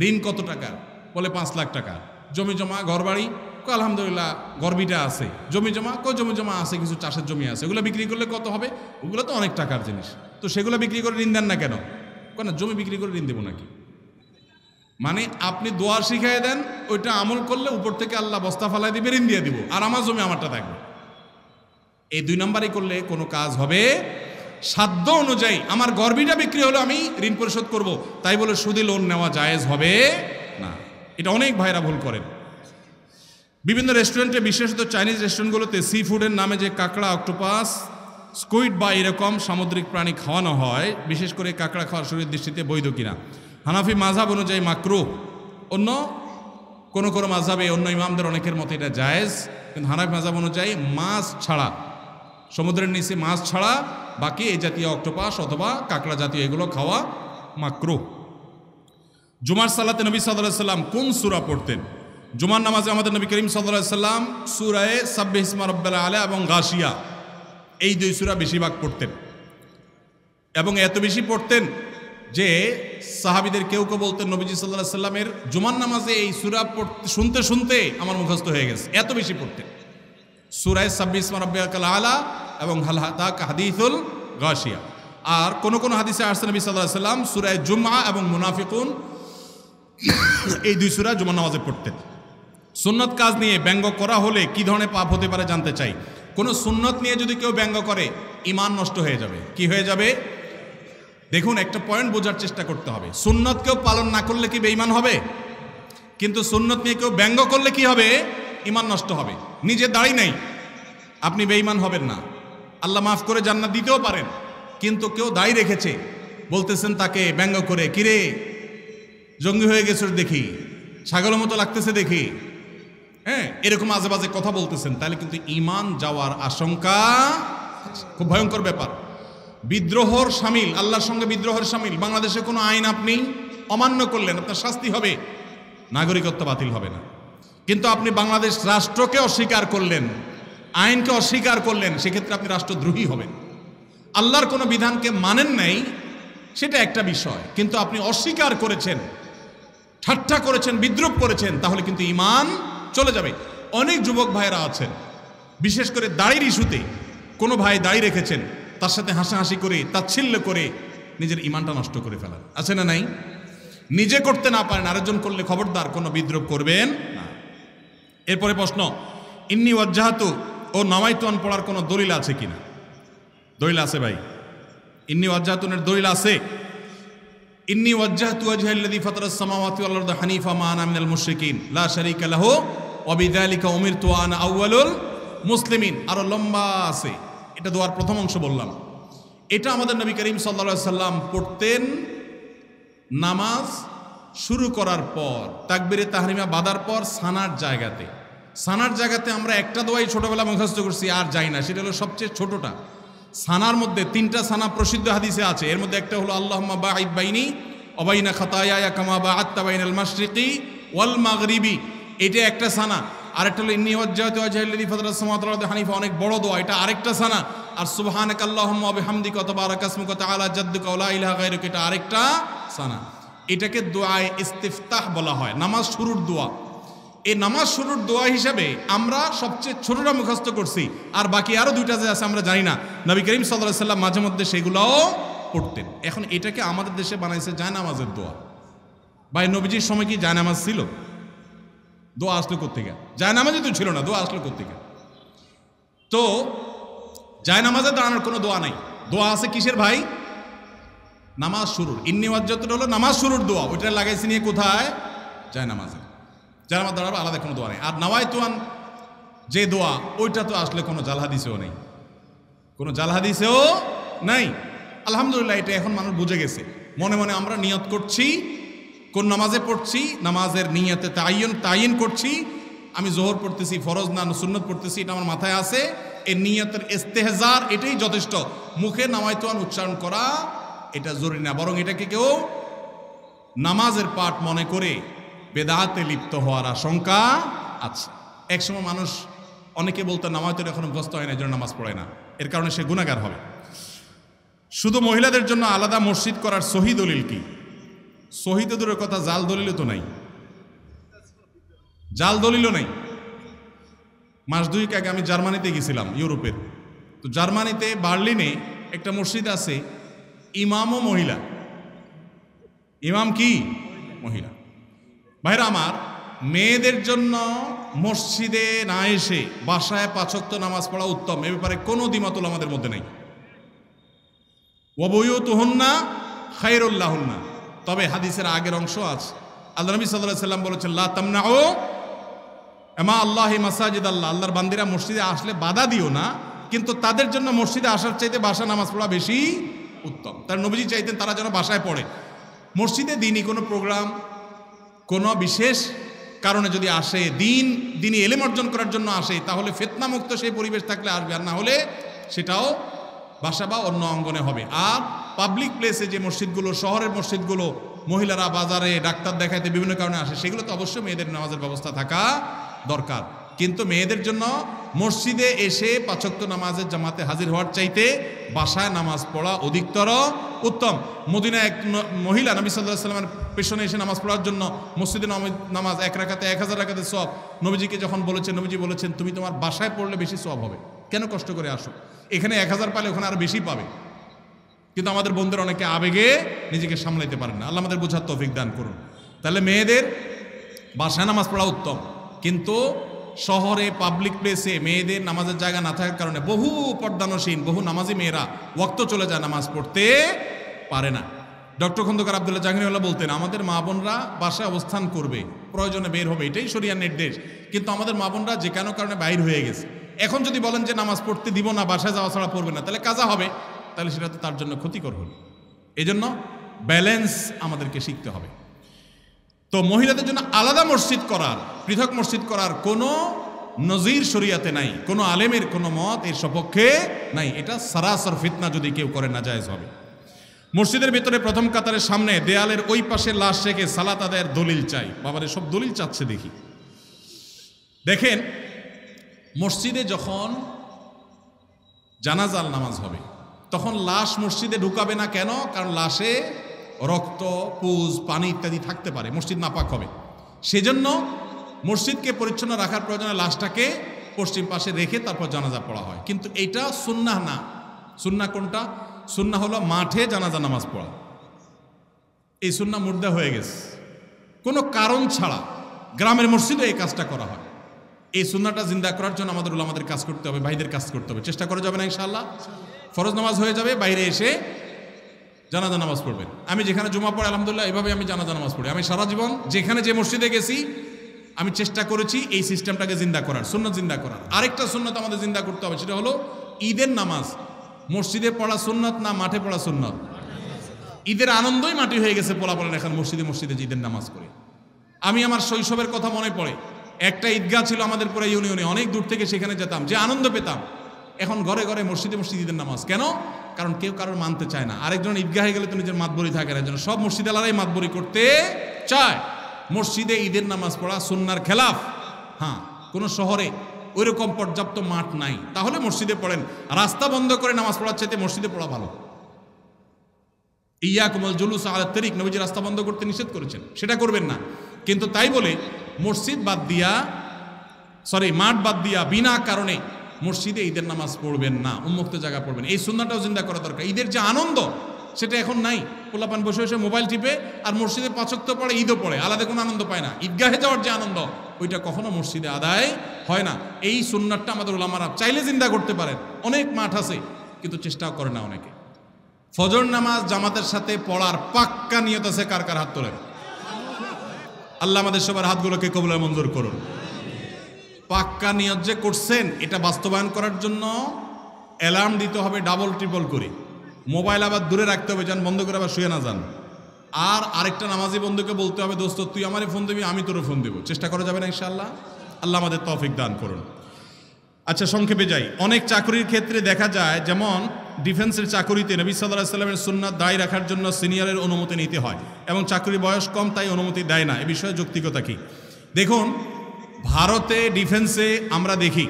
ঋণ কত টাকা, বলে 5 লাখ টাকা। জমি জমা ঘর বাড়ি, আলহামদুলিল্লাহ গর্বিটা আছে। জমি জমা জমি জমা আছে, কিছু চাষের জমি আছে, ওগুলো বিক্রি করলে কত হবে? ওগুলো তো অনেক টাকার জিনিস, তো সেগুলো বিক্রি করে ঋণ দেন না কেন? কেন জমি বিক্রি করে ঋণ দেবো নাকি? মানে আপনি দোয়া শিখাই দেন, ওইটা আমল করলে উপর থেকে আল্লাহ বস্তা ফালাই দিবে, ঋণ দিয়ে দিব, আর আমার জমি আমারটা থাকবে। এই 2 নাম্বারই করলে কোনো কাজ হবে? সাধ্য অনুযায়ী আমার গর্বিটা বিক্রি হলো, আমি ঋণ পরিশোধ করব, তাই বলে সুদে লোন নেওয়া জায়েজ হবে না। এটা অনেক ভাইরা ভুল করেন। বিভিন্ন রেস্টুরেন্টে, বিশেষত চাইনিজ রেস্টুরেন্টগুলোতে সি ফুডের নামে যে কাঁকড়া, অক্টোপাস স্কুইড বা এরকম সামুদ্রিক প্রাণী খাওয়ানো হয়, বিশেষ করে কাঁকড়া খাওয়ার শরীরের দৃষ্টিতে বৈধ কিনা? হানাফি মাযহাব অনুযায়ী মাকরুহ, অন্য কোন কোন মাযহাবে অন্য ইমামদের অনেকের মতে এটা জায়েজ, কিন্তু হানাফি মাযহাব অনুযায়ী মাছ ছাড়া, সমুদ্রের নিচে মাছ ছাড়া বাকি এই জাতীয় অক্টোপাস অথবা কাঁকড়া জাতীয় এগুলো খাওয়া মাকরুহ। জুমার সালাতে নবী সাল্লাল্লাহু আলাইহি সাল্লাম কোন সূরা পড়তেন? জুমার নামাজে আমাদের নবী করিম সাল্লাল্লাহু আলাইহি সাল্লাম সূরায়ে সাব্বিহ ইসমা রাব্বিল আলা এবং গাশিয়া, এই দুই সূরা বেশিরভাগ পড়তেন, এবং এত বেশি পড়তেন যে সাহাবীদের কেউ কেউ বলতেন নবীজি সাল্লাল্লাহু আলাইহি সাল্লামের জুমার নামাজে এই সূরা শুনতে শুনতে আমার মুখস্থ হয়ে গেছে, এত বেশি পড়তেন। সূরায়ে সাব্বিহ ইসমা রাব্বিল আলা এবং হাল আতাকা হাদিসুল গাশিয়া। আর কোন কোন হাদিসে আসছে নবী সাল্লাল্লাহু আলাইহি সাল্লাম সূরায়ে জুমআ এবং মুনাফিকুন এই দুই সূরা জুমার নামাজে পড়তেন। সুন্নত কাজ নিয়ে ব্যঙ্গ করা হলে কি ধরনের পাপ হতে পারে জানতে চাই। কোন সুন্নত নিয়ে যদি কেউ ব্যঙ্গ করে ঈমান নষ্ট হয়ে যাবে। কি হয়ে যাবে? দেখুন, একটা পয়েন্ট বোঝার চেষ্টা করতে হবে। সুন্নত কেউ পালন না করলে কি বেঈমান হবে? কিন্তু সুন্নত নিয়ে কেউ ব্যঙ্গ করলে কি হবে? ঈমান নষ্ট হবে। নিজে দাড়ি নেই, আপনি বেঈমান হবেন না, আল্লাহ মাফ করে জান্নাত দিতেও পারেন, কিন্তু কেউ দাড়ি রেখেছে, বলতেছেন তাকে ব্যঙ্গ করে, কিরে জঙ্গি হয়ে গেছে দেখি, ছাগলের মতো লাগতেছে দেখি, হ্যাঁ, এরকম আজে বাজে কথা বলতেছেন, তাহলে কিন্তু ঈমান যাওয়ার আশঙ্কা, খুব ভয়ঙ্কর ব্যাপার। বিদ্রোহর শামিল, আল্লাহর সঙ্গে বিদ্রোহের শামিল। বাংলাদেশে কোনো আইন আপনি অমান্য করলেন, আপনার শাস্তি হবে, নাগরিকত্ব বাতিল হবে না। কিন্তু আপনি বাংলাদেশ রাষ্ট্রকে অস্বীকার করলেন, আইনকে অস্বীকার করলেন, সেক্ষেত্রে আপনি রাষ্ট্রদ্রোহী হবেন। আল্লাহর কোনো বিধানকে মানেন নাই, সেটা একটা বিষয়, কিন্তু আপনি অস্বীকার করেছেন, ঠাট্টা করেছেন, বিদ্রুপ করেছেন, তাহলে কিন্তু ঈমান চলে যাবে। অনেক যুবক ভাইয়েরা আছেন, বিশেষ করে দাড়ির ইস্যুতে কোনো ভাই দাড়ি রেখেছেন, তার সাথে হাসাহাসি করে, তাচ্ছিল্য করে নিজের ঈমানটা নষ্ট করে ফেলার আছে না নাই? নিজে করতে না পারেন, আরেকজন করলে খবরদার কোনো বিদ্রুপ করবেন না। এরপরে প্রশ্ন, ইন্নী ওয়াজ্জাহাতু ও নাওয়াইতুন পড়ার কোনো দলিল আছে কিনা? দলিল আছে ভাই, ইন্নী ওয়াজ্জাহাতুনের দলিল আছে। ইন্নী ওয়াজ্জাহতু ওয়াজহাল্লাযী ফাতারাস সামাওয়াতি ওয়াল আরদা হানিফা মা আনা মিনাল মুশরিকিন লা শারীকা লাহু ওয়া বিযালিকা উমিরতু ওয়া আনা আউয়ালুল মুসলিমিন। আরো লম্বা আছে, এটা দোয়ার প্রথম অংশ বললাম। এটা আমাদের নবী করিম সাল্লাল্লাহু আলাইহি সাল্লাম পড়তেন নামাজ শুরু করার পর, তাকবীরে তাহরিমা বাঁধার পর সানার জায়গাতে। সানার জায়গাতে আমরা একটা দোয়াই ছোটবেলা মুখস্থ করছি, আর যাই না, সেটা হলো সবচেয়ে ছোটটা। সানার মধ্যে তিনটা সানা প্রসিদ্ধ হাদিসে আছে, এর মধ্যে একটা হলো আল্লাহুম্মা বাঈদ বাইনি ওয়া বাইনা খাতায়ায়া কামা বা'আদতা বাইনাল মাশরিকি ওয়াল মাগরিবি, এটা একটা সানা। আরেকটা হলো ইন্নী ওয়াজ্জাহতু ওয়াজহাল্লাযী ফাতারাস সামাওয়াতি ওয়াল আরদা হানিফা, অনেক বড় দোয়া, এটা আরেকটা সানা। আর সুবহানাকা আল্লাহুম্মা ওয়া বিহামদিকা ওয়া তাবারাকা ইসমুকা তাআলা জাদ্দুকা ওয়া লা ইলাহা গায়রুকা, এটা আরেকটা সানা। এটাকে দোয়ায়ে ইস্তিফতাহ বলা হয়, নামাজ শুরুর দোয়া। এই নামাজ শুরুর দোয়া হিসাবে আমরা সবচেয়ে ছোটটা মুখস্থ করছি, আর বাকি আরো দুইটা যে আছে আমরা জানি না। নবী করিম সাল্লাল্লাহু আলাইহি সাল্লাম মাঝে মধ্যে সেগুলোও পড়তেন। এখন এটাকে আমাদের দেশে বানাইছে জায়নামাজের দোয়া। ভাই, নবীজির সময় কি জায়নামাজ ছিল? দোয়া আসলো কোত্থেকে? জায়নামাজই তো ছিল না, দোয়া আসলো কোত্থেকে? তো জায়নামাজে দাঁড়ানোর কোনো দোয়া নাই। দোয়া আছে কিসের ভাই? নামাজ শুরুর। ইন্নী ওয়াজ্জাহতু হলো নামাজ শুরুর দোয়া, ওইটা লাগাইছি নিয়ে কোথায়? জায়নামাজে। জায়নামাজ দাঁড়াবে, আলাদা কোনো দোয়া নেই। আর নাওয়াইতুন যে দোয়া, ওইটা তো আসলে কোনো জাল হাদিসেও নেই, কোনো জাল হাদিসেও নাই। আলহামদুলিল্লাহ, এটা এখন মানুষ বুঝে গেছে। মনে মনে আমরা নিয়ত করছি, কোন নামাজে পড়ছি, নামাজের নিয়তে তাইন করছি, আমি জোহর পড়তেছি, ফরজ না সুন্নত পড়তেছি, এটা আমার মাথায় আছে। এই নিয়তের ইস্তেহজার, এটাই যথেষ্ট। মুখে নাওয়াইতুন উচ্চারণ করা এটা জরুরি না, বরং এটাকে কেউ নামাজের পাঠ মনে করে বেদাতে লিপ্ত হওয়ার আশঙ্কা আছে। একসময় মানুষ অনেকে বলতো নামাজের এখনো মুখস্থ হয় না, এই জন্য নামাজ পড়ে না, এর কারণে সে গুনাহগার হবে। শুধু মহিলাদের জন্য আলাদা মসজিদ করার সহি দলিল কি? সহি তো দূরের কথা, জাল দলিলও তো নাই, জাল দলিলও নাই। মাস দুয়েক আগে আমি জার্মানিতে গেছিলাম, ইউরোপের। তো জার্মানিতে বার্লিনে একটা মসজিদ আছে, ইমামও মহিলা। ইমাম কি? মহিলা। ভাইরা আমার, মেয়েদের জন্য মসজিদে না এসে বাসায় 5 ওয়াক্ত নামাজ পড়া উত্তম, এ ব্যাপারে কোনো দ্বিমত আমাদের মধ্যে নাই। ওয়া বুয়ুতুহুন্না খায়রুল লাহুন্না, তবে হাদিসের আগের অংশ আছে। আল্লাহ নবী সাল্লাল্লাহু আলাইহি সাল্লাম বলেছেন, লা তামনাউ আমা আল্লাহি মাসাজিদ আল্লাহ, আল্লাহর বান্দিরা মসজিদে আসলে বাধা দিও না, কিন্তু তাদের জন্য মসজিদে আসার চাইতে বাসা নামাজ পড়া বেশি উত্তম। তার নবীজি চাইতেন তারা যেন বাসায় পড়ে। মসজিদে দিনই কোনো প্রোগ্রাম, কোনো বিশেষ কারণে যদি আসে, দিনই এলেম অর্জন করার জন্য আসে, তাহলে ফিতনামুক্ত সেই পরিবেশ থাকলে আসবে, আর না হলে সেটাও বাসা বা অন্য অঙ্গনে হবে। আর পাবলিক প্লেসে যে মসজিদগুলো, শহরের মসজিদগুলো, মহিলারা বাজারে ডাক্তার দেখাইতে বিভিন্ন কারণে আসে, সেগুলো তো অবশ্যই মেয়েদের নামাজের ব্যবস্থা থাকা দরকার। কিন্তু মেয়েদের জন্য মসজিদে এসে 5 ওয়াক্ত নামাজের জামাতে হাজির হওয়ার চাইতে বাসায় নামাজ পড়া অধিকতর উত্তম। মদিনায় এক মহিলা নবী সাল্লাল্লাহু আলাইহি ওয়াসাল্লামের পেছনে এসে নামাজ পড়ার জন্য মসজিদে নামাজ 1 রাকাতে 1000 রাকাতের সওয়াব নবীজিকে যখন বলেছেন, নবীজি বলেছেন তুমি তোমার বাসায় পড়লে বেশি সওয়াব হবে, কেন কষ্ট করে আসো? এখানে 1000 পালে ওখানে আরো বেশি পাবে। কিন্তু আমাদের বন্ধুরা অনেকে আবেগে নিজেকে সামলাইতে পারেন না। আল্লাহ আমাদের বোঝার তৌফিক দান করুন। তাহলে মেয়েদের বাসায় নামাজ পড়া উত্তম, কিন্তু শহরে পাবলিক প্লেসে মেয়েদের নামাজের জায়গা না থাকার কারণে বহু পর্দানসীন, বহু নামাজি মেয়েরা ওয়াক্ত চলে যায়, নামাজ পড়তে পারে না। ডক্টর খন্দকার আব্দুল্লাহ জাহাঙ্গীরউল্লাহ বলতেন, আমাদের মা বোনরা বাসায় অবস্থান করবে, প্রয়োজনে বের হবে, এটাই শরিয়ার নির্দেশ। কিন্তু আমাদের মা বোনরা যে কোনো কারণে বাইর হয়ে গেছে, এখন যদি বলেন যে নামাজ পড়তে দিব না, বাসায় যাওয়া ছাড়া পড়বে না, তাহলে কাজা হবে, তাহলে সেটা তো তার জন্য ক্ষতিকর হল। এই জন্য ব্যালেন্স আমাদেরকে শিখতে হবে। তো মহিলাদের জন্য আলাদা মসজিদ করার, পৃথক মসজিদ করার কোনো নজির শরিয়াতে নাই, কোনো আলেমের কোনো মত এর সপক্ষে নাই। এটা সারাসর ফিতনা, যদি কেউ করে নাজায়েজ হবে। মসজিদের ভিতরে প্রথম কাতারের সামনে দেয়ালের ওই পাশে লাশ রেখে সালাত আদায়ের দলিল চাই। বাবারে সব দলিল চাচ্ছে দেখি। দেখেন, মসজিদে যখন জানাজার নামাজ হবে তখন লাশ মসজিদে ঢুকাবে না। কেন? কারণ লাশে রক্ত, পুজ, পানি ইত্যাদি থাকতে পারে, মসজিদ নাপাক হবে। সেজন্য মসজিদকে পরিচ্ছন্ন রাখার প্রয়োজনে লাশটাকে পশ্চিম পাশে রেখে তারপর জানাজা পড়া হয়। কিন্তু এটা সুন্নাহ না। সুন্নাহ কোনটা? সুন্নাহ হলো মাঠে জানাজা নামাজ পড়া। এই সুন্নাহ মুর্দা হয়ে গেছে। কোনো কারণ ছাড়া গ্রামের মসজিদে এই কাজটা করা হয়। এই সুন্নাহটা জিন্দা করার জন্য আমাদের উলামাদের কাজ করতে হবে, ভাইদের কাজ করতে হবে। চেষ্টা করা যাবে না ইনশাআল্লাহ? ফরজ নামাজ হয়ে যাবে, বাইরে এসে জানাজা নামাজ পড়বেন। আমি যেখানে জুমা পড়ে আলহামদুলিল্লাহ এভাবে আমি জানাজা নামাজ পড়ি। আমি সারা জীবন যেখানে যে মসজিদে গেছি আমি চেষ্টা করেছি এই সিস্টেমটাকে জিন্দা করার, সুন্নাত জিন্দা করার। আরেকটা সুন্নাত আমাদের জিন্দা করতে হবে, সেটা হলো ঈদের নামাজ মসজিদে পড়া সুন্নাত না মাঠে পড়া সুন্নাত? ঈদের আনন্দই মাটি হয়ে গেছে পোলাপালের এখন মসজিদে মসজিদে ঈদের নামাজ পড়ে। আমি আমার শৈশবের কথা মনে পড়ে, একটা ঈদগাহ ছিল আমাদের পুরো ইউনিয়নে, অনেক দূর থেকে সেখানে যেতাম, যে আনন্দ পেতাম। এখন ঘরে ঘরে মসজিদে মসজিদ ঈদের নামাজ। কেন? কারণ কেউ কারোর মানতে চায় না। আরেকজন ঈদগাহে গেলে তো নিজের মাতবরি থাকে না, যেন সব মসজিদ আলাদাই মাতবরি করতে চায়। মসজিদে ঈদের নামাজ পড়া সুন্নার খেলাফ। হ্যাঁ, কোনো শহরে ওইরকম পর্যাপ্ত মাঠ নাই, তাহলে মসজিদে পড়েন। রাস্তা বন্ধ করে নামাজ পড়ার চাইতে মসজিদে পড়া ভালো। ইয়াকুমুল জুলুস আলা তারিক, নবীজি রাস্তা বন্ধ করতে নিষেধ করেছেন, সেটা করবেন না। কিন্তু তাই বলে মসজিদ বাদ দিয়া, মাঠ বাদ দিয়া বিনা কারণে মসজিদে ঈদের নামাজ পড়বেন না, উন্মুক্ত জায়গা পড়বেন। এই সুন্নাহটাও জিন্দা করা দরকার। ঈদের যে আনন্দ সেটা এখন নাই। পোলাপান বসে বসে মোবাইল টিপে আর মসজিদে 5 ওয়াক্ত পড়ে, ঈদও পড়ে, আলাদা কোনো আনন্দ পায় না। ঈদগাহে যাওয়ার যে আনন্দ ওইটা কখনো মসজিদে আদায় হয় না। এই সুন্নাহটা আমাদের উলামারা চাইলে জিন্দা করতে পারেন। অনেক মাঠ আছে কিন্তু চেষ্টাও করে না অনেকে। ফজর নামাজ জামাতের সাথে পড়ার পাক্কা নিয়ত আছে কার কার? হাত তোলেন। আল্লাহ আমাদের সবার হাতগুলোকে কবুল মঞ্জুর করুন। পাক্কা নিয়ত যে করছেন, এটা বাস্তবায়ন করার জন্য অ্যালার্ম দিতে হবে ডাবল ট্রিপল করে। মোবাইল আবার দূরে রাখতে হবে, যেন বন্ধ করে আবার শুয়ে না যান। আর আরেকটা নামাজি বন্ধুকে বলতে হবে, দোস্ত তুই আমারে ফোন দিবি, আমি তোরে ফোন দেবো। চেষ্টা করা যাবে না ইনশাআল্লাহ? আল্লাহ আমাদের তৌফিক দান করুন। আচ্ছা, সংক্ষেপে যাই। অনেক চাকরির ক্ষেত্রে দেখা যায়, যেমন ডিফেন্সের চাকরিতে নবী সাল্লাল্লাহু আলাইহি ওয়াসাল্লামের সুন্নাত দায়ী রাখার জন্য সিনিয়রের অনুমতি নিতে হয়, এবং চাকরির বয়স কম তাই অনুমতি দেয় না। এ বিষয়ে যৌক্তিকতা কি? দেখুন, ভারতে ডিফেন্সে আমরা দেখি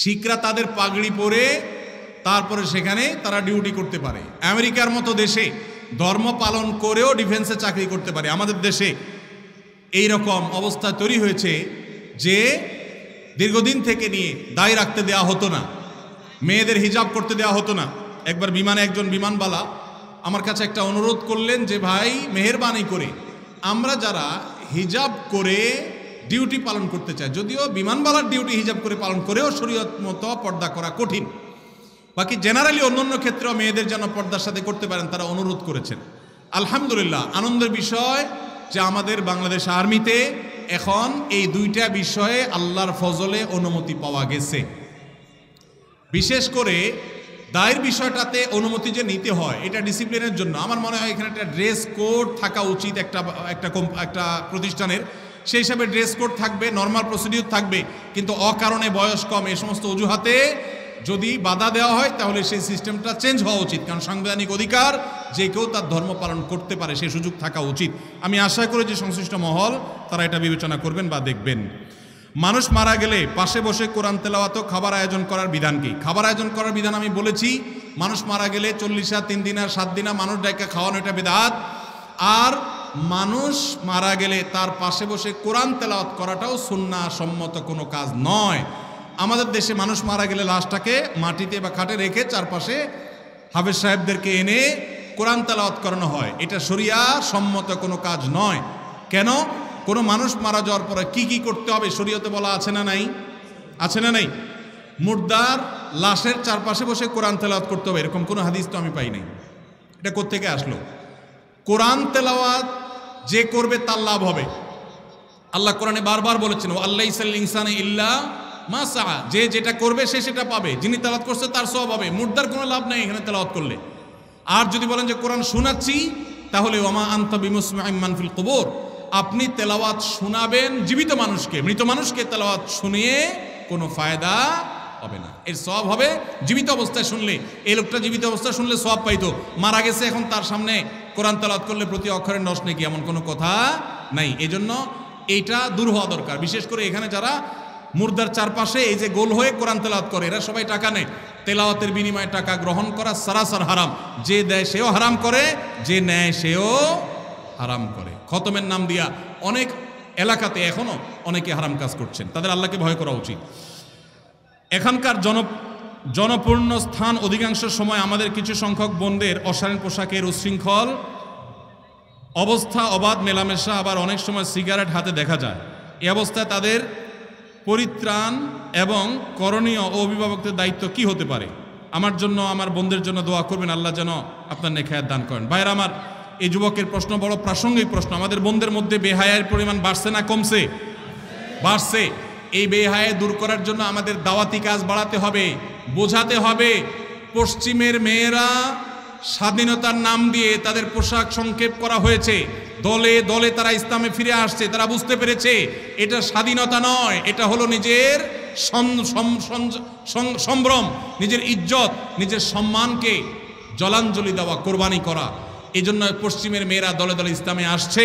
শিখরা তাদের পাগড়ি পরে তারপরে সেখানে তারা ডিউটি করতে পারে। আমেরিকার মতো দেশে ধর্ম পালন করেও ডিফেন্সে চাকরি করতে পারে। আমাদের দেশে এই রকম অবস্থা তৈরি হয়েছে যে দীর্ঘদিন থেকে নিয়ে দায় রাখতে দেওয়া হতো না, মেয়েদের হিজাব করতে দেওয়া হতো না। একবার বিমানে একজন বিমানবালা আমার কাছে একটা অনুরোধ করলেন যে ভাই মেহেরবানি করে আমরা যারা হিজাব করে ডিউটি পালন করতে চায়, যদিও বিমানবালার ডিউটি হিজাব করে পালন করেও শরীয়ত মতো পর্দা করা কঠিন, বাকি জেনারেলি অন্যান্য ক্ষেত্রেও মেয়েদের যেন পর্দার সাথে করতে পারেন তারা অনুরোধ করেছেন। আলহামদুলিল্লাহ, আনন্দের বিষয় যে আমাদের বাংলাদেশ আর্মিতে এখন এই দুইটা বিষয়ে আল্লাহর ফজলে অনুমতি পাওয়া গেছে। বিশেষ করে দায়ের বিষয়টাতে অনুমতি যে নিতে হয় এটা ডিসিপ্লিনের জন্য আমার মনে হয় এখানে একটা ড্রেস কোড থাকা উচিত একটা প্রতিষ্ঠানের। সেই হিসাবে ড্রেস কোড থাকবে, নর্মাল প্রসিডিউর থাকবে, কিন্তু অকারণে বয়স কম এই সমস্ত অজুহাতে যদি বাধা দেওয়া হয় তাহলে সেই সিস্টেমটা চেঞ্জ হওয়া উচিত। কারণ সাংবিধানিক অধিকার যে কেউ তার ধর্ম পালন করতে পারে, সেই সুযোগ থাকা উচিত। আমি আশা করি যে সংশ্লিষ্ট মহল তারা এটা বিবেচনা করবেন বা দেখবেন। মানুষ মারা গেলে পাশে বসে কোরআন তেলাওয়াত খাবার আয়োজন করার বিধান কি? খাবার আয়োজন করার বিধান আমি বলেছি, মানুষ মারা গেলে 40 3 দিন আর 7 দিন মানুষ ডাইকা খাওয়ানো এটা বিদআত। আর মানুষ মারা গেলে তার পাশে বসে কোরআন তেলাওয়াত করাটাও সুন্নাহ সম্মত কোনো কাজ নয়। আমাদের দেশে মানুষ মারা গেলে লাশটাকে মাটিতে বা খাটে রেখে চারপাশে হাফেজ সাহেবদেরকে এনে কোরআন তেলাওয়াত করানো হয়। এটা শরিয়া সম্মত কোনো কাজ নয়। কেন? কোনো মানুষ মারা যাওয়ার পরে কি কি করতে হবে শরীয়তে বলা আছে না নাই? আছে না নাই? মুর্দার লাশের চারপাশে বসে কোরআন তেলাওয়াত করতে হবে এরকম কোনো হাদিস তো আমি পাই নাই। এটা কোত্থেকে আসলো? কোরআন তেলাওয়াত যে করবে তার লাভ হবে। আল্লাহ কোরআনে বারবার বলেছেন, ও আল্লাহ ইনসান ইল্লা মা সাআ, যে যেটা করবে সে সেটা পাবে, যিনি তেলাওয়াত করছে তার সওয়াব হবে। মুর্দার কোনো লাভ নাই এখানে তেলাওয়াত করলে। আর যদি বলেন যে কোরআন শোনাচ্ছি, তাহলে ওমা আনতা বিমুসমিইন মান ফিল কুবুর, আপনি তেলাওয়াত শোনাবেন জীবিত মানুষকে, মৃত মানুষকে তেলাওয়াত শুনিয়ে কোনো ফায়দা হবে না। এর সওয়াব হবে জীবিত অবস্থায় শুনলে। এই লোকটা জীবিত অবস্থায় শুনলে সওয়াব পাইতো, মারা গেছে এখন তার সামনে কোরআন তেলাওয়াত করলে প্রতি অক্ষরে 10 নেকি এমন কোনো কথা নাই। এজন্য এইটা দূর হওয়া দরকার। বিশেষ করে এখানে যারা মুর্দার চারপাশে এই যে গোল হয়ে কোরআন তেলাওয়াত করে, এরা সবাই টাকা নেয়। তেলাওয়াতের বিনিময়ে টাকা গ্রহণ করা সারাসার হারাম। যে দেয় সেও হারাম করে, যে নেয় সেও হারাম করে। খতমের নাম দিয়া অনেক এলাকাতে এখনো অনেকে হারাম কাজ করছেন, তাদের আল্লাহকে ভয় করা উচিত। এখানকার জনপূর্ণ স্থান অধিকাংশ সময় আমাদের কিছু সংখ্যক বোনদের অশালীন পোশাকের উচ্ছৃঙ্খল অবস্থা, অবাধ মেলামেশা, আবার অনেক সময় সিগারেট হাতে দেখা যায়। এই অবস্থায় তাদের পরিত্রাণ এবং করণীয় ও অভিভাবকদের দায়িত্ব কি হতে পারে? আমার জন্য, আমার বোনদের জন্য দোয়া করবেন, আল্লাহ যেন আপনার নেখায়াত দান করেন। ভাইরা আমার, এই যুবকের প্রশ্ন বড় প্রাসঙ্গিক প্রশ্ন। আমাদের বোনদের মধ্যে বেহায়ার পরিমাণ বাড়ছে না কমছে? বাড়ছে। এই বেহায়া দূর করার জন্য আমাদের দাওয়াতি কাজ বাড়াতে হবে, বোঝাতে হবে। পশ্চিমের মেয়েরা স্বাধীনতার নাম দিয়ে তাদের পোশাক সংক্ষেপ করা হয়েছে, দলে দলে তারা ইসলামে ফিরে আসছে। তারা বুঝতে পেরেছে এটা স্বাধীনতা নয়, এটা হলো নিজের সম্ভ্রম, নিজের ইজ্জত, নিজের সম্মানকে জলাঞ্জলি দেওয়া, কোরবানি করা। এই জন্য পশ্চিমের মেয়েরা দলে দলে ইসলামে আসছে।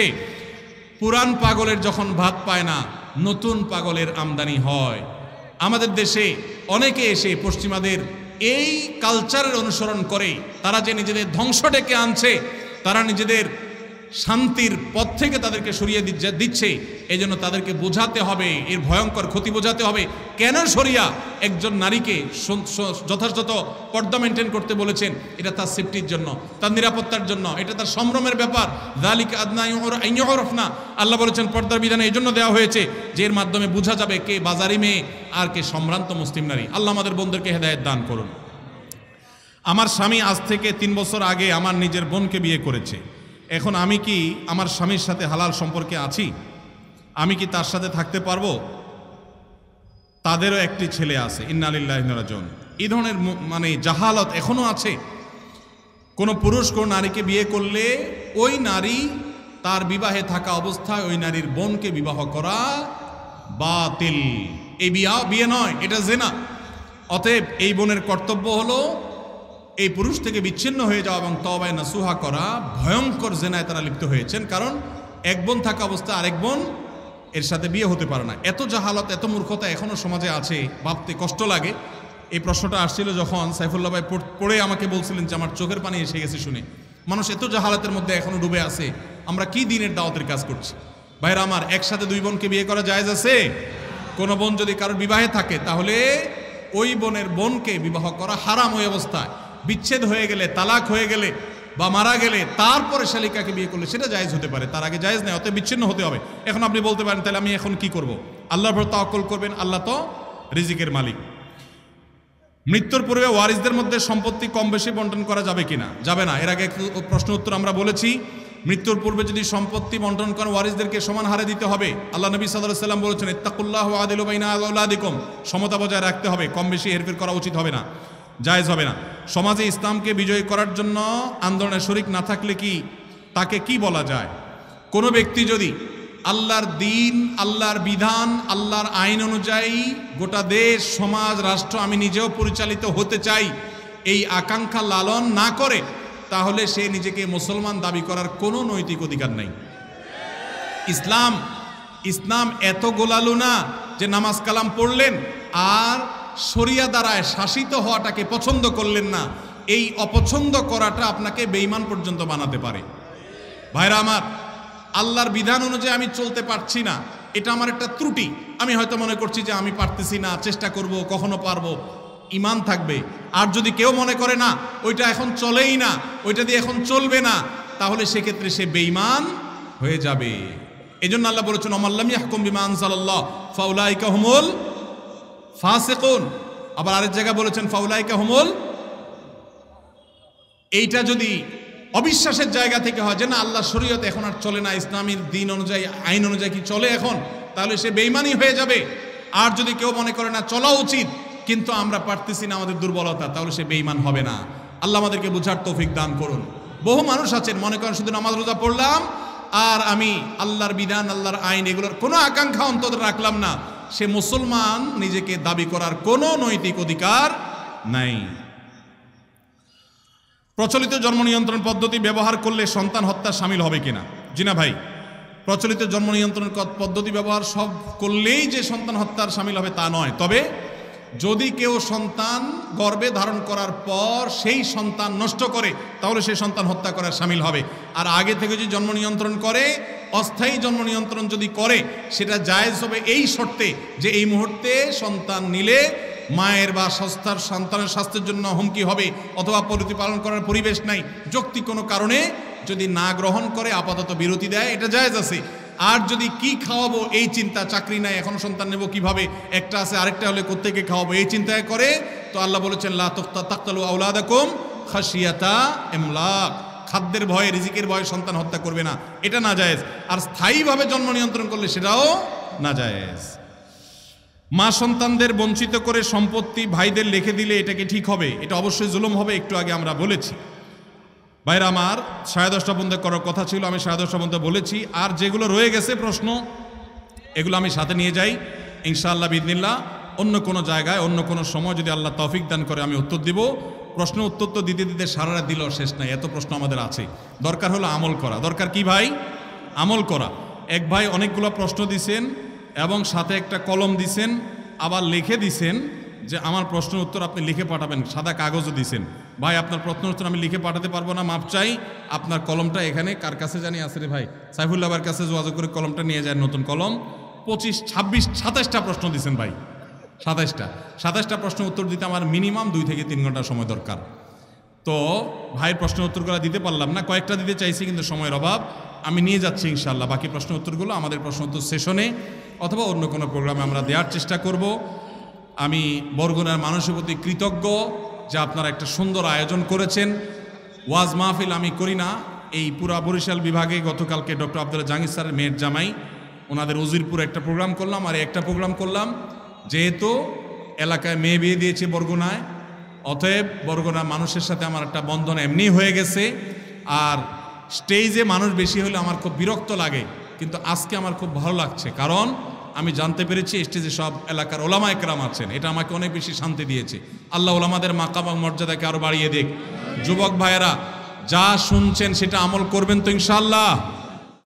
পুরান পাগলের যখন ভাত পায় না, নতুন পাগলের আমদানি হয়। আমাদের দেশে অনেকে এসে পশ্চিমাদের এই কালচারের অনুসরণ করে তারা যে নিজেদের ধ্বংস ডেকে আনছে, তারা নিজেদের শান্তির পথ থেকে তাদেরকে সরিয়ে দিচ্ছে। এই জন্য তাদেরকে বোঝাতে হবে, এর ভয়ঙ্কর ক্ষতি বোঝাতে হবে। কেন শরিয়া একজন নারীকে যথাযথ পর্দা মেনটেন করতে বলেছেন? এটা তার সেফটির জন্য, তার নিরাপত্তার জন্য, এটা তার সম্ভ্রমের ব্যাপার। যালিকা আদনা আন ইউরাফনা, আল্লাহ বলেছেন পর্দার বিধান এই জন্য দেওয়া হয়েছে যে এর মাধ্যমে বোঝা যাবে কে বাজারি মেয়ে আর কে সম্ভ্রান্ত মুসলিম নারী। আল্লাহ আমাদের বোনদেরকে হেদায়েত দান করুন। আমার স্বামী আজ থেকে 3 বছর আগে আমার নিজের বোনকে বিয়ে করেছে। এখন আমি কি আমার স্বামীর সাথে হালাল সম্পর্কে আছি? আমি কি তার সাথে থাকতে পারবো? তাদেরও একটি ছেলে আছে। ইন্না লিল্লাহি ওয়া ইন্না ইলাইহি রাজিউন। এই ধরনের জাহালত এখনো আছে। কোনো পুরুষ কোন নারীকে বিয়ে করলে ওই নারী তার বিবাহে থাকা অবস্থায় ওই নারীর বোনকে বিবাহ করা বাতিল। এই বিয়ে নয়, এটা জিনা। অতএব এই বোনের কর্তব্য হলো এই পুরুষ থেকে বিচ্ছিন্ন হয়ে যাওয়া এবং তওবায়ে নাসুহা করা। ভয়ঙ্কর জিনায় তারা লিপ্ত হয়েছেন, কারণ এক বোন থাকা অবস্থায় আরেক বোন এর সাথে বিয়ে হতে পারে না। এত জাহালত, এত মূর্খতা এখনো সমাজে আছে, ভাবতে কষ্ট লাগে। এই প্রশ্নটা আসছিল যখন সাইফুল্লাহ ভাই পড়ে আমাকে বলছিলেন যে আমার চোখের পানি এসে গেছে শুনে। মানুষ এত জাহালাতের মধ্যে এখনো ডুবে আছে। আমরা কি দিনের দাওয়াতের কাজ করছি? ভাইরা আমার, একসাথে 2 বোনকে বিয়ে করা জায়েজ আছে? কোনো বোন যদি কারোর বিবাহে থাকে তাহলে ওই বোনের বোনকে বিবাহ করা হারাম। ওই অবস্থায় বিচ্ছেদ হয়ে গেলে, তালাক হয়ে গেলে বা মারা গেলে তারপরে শালিকাকে বিয়ে করলে সেটা জায়েজ হতে পারে, তার আগে জায়েজ নেই। অতএব বিচ্ছিন্ন হতে হবে। এখন আপনি বলতে পারেন তাহলে আমি এখন কি করব? আল্লাহর উপর তাওয়াক্কুল করবেন, আল্লাহ তো রিজিকের মালিক। মৃত্যুর পূর্বে ওয়ারিসদের মধ্যে সম্পত্তি কম বেশি বন্টন করা যাবে কিনা? যাবে না। এর আগে প্রশ্ন উত্তর আমরা বলেছি। মৃত্যুর পূর্বে যদি সম্পত্তি বন্টন করেন ওয়ারিসদেরকে সমান হারে দিতে হবে। আল্লাহ নবী সাল্লাল্লাহু আলাইহি ওয়াসাল্লাম বলেছেন ইত্তাকুল্লাহ ওয়া আদিলু বাইনা আওলাদিকুম, সমতা বজায় রাখতে হবে, কম বেশি হেরফের করা উচিত হবে না, জায়েজ হবে না। সমাজে ইসলামকে বিজয়ী করার জন্য আন্দোলনে শরিক না থাকলে কি তাকে কি বলা যায়? কোনো ব্যক্তি যদি আল্লাহর দিন, আল্লাহর বিধান, আল্লাহর আইন অনুযায়ী গোটা দেশ, সমাজ, রাষ্ট্র আমি নিজেও পরিচালিত হতে চাই, এই আকাঙ্ক্ষা লালন না করে, তাহলে সে নিজেকে মুসলমান দাবি করার কোনো নৈতিক অধিকার নেই। ইসলাম এত গোলালু না যে নামাজ কালাম পড়লেন আর শরিয়া দ্বারায় শাসিত হওয়াটাকে পছন্দ করলেন না। এই অপছন্দ করাটা আপনাকে বেঈমান পর্যন্ত বানাতে পারে। ভাইরা আমার, আল্লাহর বিধান অনুযায়ী আমি চলতে পারছি না, এটা আমার একটা ত্রুটি। আমি হয়তো মনে করছি যে আমি পারতেছি না, চেষ্টা করব, কখনো পারবো, ঈমান থাকবে। আর যদি কেউ মনে করে না ওইটা এখন চলেই না, ওইটা দিয়ে এখন চলবে না, তাহলে সেক্ষেত্রে সে বেঈমান হয়ে যাবে। এজন্য আল্লাহ বলেছেন ওমাল্লাম ইয়াহকুম বিমা আনজালাল্লাহ ফাউলাইকা হুমুল ফাসিকুন। আবার আরেক জায়গায় বলেছেন ফাউলাইকা হুমুল, এইটা যদি অবিশ্বাসের জায়গা থেকে হয় যে না আল্লাহ শরীয়ত এখন আর চলে না, ইসলামের দিন অনুযায়ী, আইন অনুযায়ী কি চলে এখন, তাহলে সে বেঈমানই হয়ে যাবে। আর যদি কেউ মনে করে না চলা উচিত কিন্তু আমরা পারতেছি না, আমাদের দুর্বলতা, তাহলে সে বেঈমান হবে না। আল্লাহ আমাদেরকে বুঝার তৌফিক দান করুন। বহু মানুষ আছেন মনে করেন শুধু নামাজ রোজা পড়লাম আর আমি আল্লাহর বিধান, আল্লাহর আইন এগুলোর কোনো আকাঙ্ক্ষা অন্তত রাখলাম না, সে মুসলমান নিজেকে দাবি করার কোনো নৈতিক অধিকার নাই। প্রচলিত জন্ম নিয়ন্ত্রণ পদ্ধতি ব্যবহার করলে সন্তান হত্যা শামিল হবে কিনা? জি না ভাই, প্রচলিত জন্ম নিয়ন্ত্রণ পদ্ধতি ব্যবহার সব করলেই যে সন্তান হত্যার শামিল হবে তা নয়। তবে যদি কেউ সন্তান গর্ভে ধারণ করার পর সেই সন্তান নষ্ট করে, তাহলে সেই সন্তান হত্যা করার শামিল হবে। আর আগে থেকে যদি জন্ম নিয়ন্ত্রণ করে, অস্থায়ী জন্ম নিয়ন্ত্রণ যদি করে, সেটা জায়েজ হবে এই শর্তে যে এই মুহূর্তে সন্তান নিলে মায়ের বা সন্তানের স্বাস্থ্যের জন্য হুমকি হবে, অথবা প্রতিপালন করার পরিবেশ নাই, যৌক্তিক কোনো কারণে যদি না গ্রহণ করে আপাতত বিরতি দেয়, এটা জায়েজ আছে। আর যদি কি খাওয়াবো এই চিন্তা, চাকরি নাই এখন সন্তান নেব কিভাবে, একটা আছে আরেকটা হলে কোত্থেকে খাওয়াবো, এই চিন্তায় করে, তো আল্লাহ বলেছেন লা তাকতালু আওলাদাকুম খাশিয়াতা ইমলাক, খাদ্যের ভয়ে, রিজিকের ভয়ে সন্তান হত্যা করবে না, এটা না জায়েজ। আর স্থায়ীভাবে জন্ম নিয়ন্ত্রণ করলে সেটাও না জায়েজ। মা সন্তানদের বঞ্চিত করে সম্পত্তি ভাইদের লিখে দিলে এটা কি ঠিক হবে? এটা অবশ্যই জুলুম হবে, একটু আগে আমরা বলেছি। ভাইরা আমার, 10:30 পর্যন্ত করার কথা ছিল, আমি 10:30 পর্যন্ত বলেছি। আর যেগুলো রয়ে গেছে প্রশ্ন, এগুলো আমি সাথে নিয়ে যাই ইনশাআল্লাহ বিদিনিল্লাহ। অন্য কোনো জায়গায়, অন্য কোনো সময় যদি আল্লাহ তৌফিক দান করে আমি উত্তর দিব। প্রশ্ন উত্তর তো দিতে দিতে সারা রাত দিলেও শেষ নাই, এত প্রশ্ন আমাদের আছে। দরকার হলো আমল করা। দরকার কি ভাই? আমল করা। এক ভাই অনেকগুলো প্রশ্ন দিছেন এবং সাথে একটা কলম দিছেন, আবার লিখে দিছেন যে আমার প্রশ্নের উত্তর আপনি লিখে পাঠাবেন, সাদা কাগজও দিছেন। ভাই আপনার প্রশ্নের উত্তর আমি লিখে পাঠাতে পারবো না, মাপ চাই। আপনার কলমটা এখানে কার কাছে জানি আছে রে ভাই, সাইফুল্লাহ ভাইয়ের কাছে যোগাযোগ করে কলমটা নিয়ে যায়, নতুন কলম। 25, 26, 27টা প্রশ্ন দিছেন ভাই, 27টা প্রশ্নের উত্তর দিতে আমার মিনিমাম 2 থেকে 3 ঘন্টা সময় দরকার। তো ভাইয়ের প্রশ্নের উত্তরগুলো দিতে পারলাম না, কয়েকটা দিতে চাইছি কিন্তু সময়ের অভাব। আমি নিয়ে যাচ্ছি ইনশাআল্লাহ বাকি প্রশ্ন উত্তরগুলো আমাদের প্রশ্ন উত্তর সেশনে অথবা অন্য কোনো প্রোগ্রামে আমরা দেওয়ার চেষ্টা করব। আমি বরগুনার মানুষের প্রতি কৃতজ্ঞ যে আপনারা একটা সুন্দর আয়োজন করেছেন। ওয়াজ মাহফিল আমি করি না, এই পুরা বরিশাল বিভাগে গতকালকে ডক্টর আব্দুল্লাহ জাহাঙ্গীর স্যারের মেয়ের জামাই, ওনাদের উজিরপুরে একটা প্রোগ্রাম করলাম, আর একটা প্রোগ্রাম করলাম। যেহেতু এলাকায় মেয়ে বিয়ে দিয়েছে বরগুনায়, অতএব বরগুনার মানুষের সাথে আমার একটা বন্ধন এমনি হয়ে গেছে। আর স্টেজে মানুষ বেশি হলে আমার খুব বিরক্ত লাগে, কিন্তু আজকে আমার খুব ভালো লাগছে, কারণ আমি জানতে পেরেছি স্টেজে সব এলাকার ওলামা একরাম আছেন। এটা আমাকে অনেক বেশি শান্তি দিয়েছে। আল্লাহ ওলামাদের মাকাম এবং মর্যাদাকে আরো বাড়িয়ে দেখ। যুবক ভাইয়েরা যা শুনছেন সেটা আমল করবেন তো ইনশাআল্লাহ?